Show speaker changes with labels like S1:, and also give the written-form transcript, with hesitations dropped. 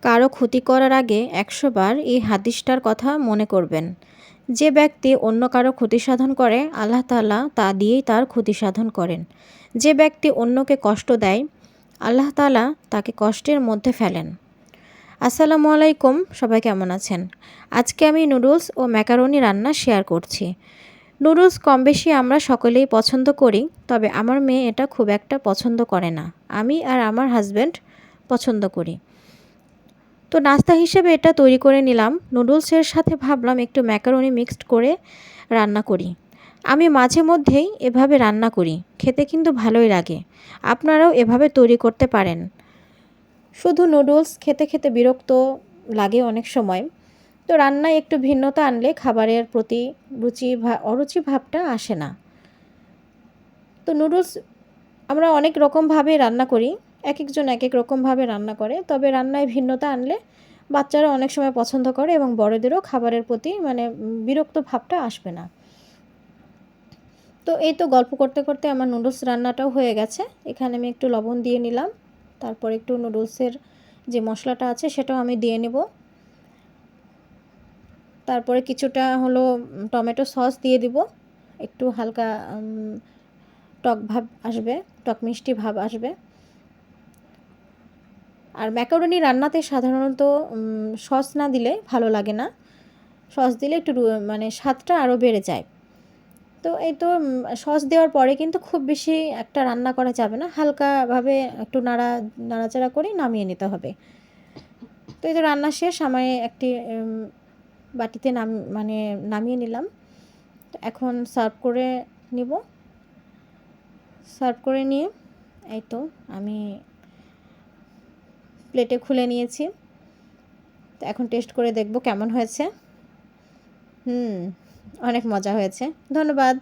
S1: কারো ক্ষতি করার আগে ১০০ বার এই হাদিসটার কথা মনে করবেন। যে ব্যক্তি অন্য কারো ক্ষতি সাধন করে, আল্লাহ তাআলা তা দিয়েই তার ক্ষতি সাধন করেন। যে ব্যক্তি অন্যকে কষ্ট দেয়, আল্লাহ তাআলা তাকে কষ্টের মধ্যে ফেলেন। আসসালামু আলাইকুম, সবাই কেমন আছেন? আজকে আমি নুডলস ও ম্যাকারনি রান্না শেয়ার করছি। নুডলস কম বেশি আমরা সকলেই পছন্দ করি, তবে আমার মেয়ে এটা খুব একটা পছন্দ করে না। আমি আর আমার হাসব্যান্ড পছন্দ করি। তো নাস্তা হিসেবে এটা তৈরি করে নিলাম। নুডলসের সাথে ভাবলাম একটু ম্যাকারনি মিক্সড করে রান্না করি। আমি মাঝে মধ্যেই এভাবে রান্না করি, খেতে কিন্তু ভালোই লাগে। আপনারাও এভাবে তৈরি করতে পারেন। শুধু নুডলস খেতে খেতে বিরক্ত লাগে অনেক সময়। তো রান্নায় একটু ভিন্নতা আনলে খাবারের প্রতি অরুচি ভাবটা আসে না। তো নুডলস আমরা অনেক রকমভাবে রান্না করি, একেকজন একেক রকমভাবে রান্না করে। তবে রান্নায় ভিন্নতা আনলে বাচ্চারা অনেক সময় পছন্দ করে এবং বড়দেরও খাবারের প্রতি বিরক্ত ভাবটা আসবে না। তো এই তো গল্প করতে করতে আমার নুডলস রান্নাটাও হয়ে গেছে। এখানে আমি একটু লবণ দিয়ে নিলাম, তারপর একটু নুডলসের যে মশলাটা আছে সেটাও আমি দিয়ে নেব। তারপরে কিছুটা হলো টমেটো সস দিয়ে দিব, একটু হালকা টক ভাব আসবে, টক মিষ্টি ভাব আসবে। আর ম্যাকারনি রান্নাতে সাধারণত সস না দিলে ভালো লাগে না। সস দিলে একটু স্বাদটা আরও বেড়ে যায়। তো এই তো সস দেওয়ার পরে কিন্তু খুব বেশি একটা রান্না করা যাবে না, হালকাভাবে একটু নাড়াচাড়া করে নামিয়ে নিতে হবে। তো এই তো রান্না শেষ, আমি একটি বাটিতে নামিয়ে নিলাম। তো এখন সার্ভ করে নিব। সার্ভ করে নিয়ে এই তো আমি প্লেটে খুলে নিয়েছি। তো এখন টেস্ট করে দেখব কেমন হয়েছে। অনেক মজা হয়েছে। ধন্যবাদ।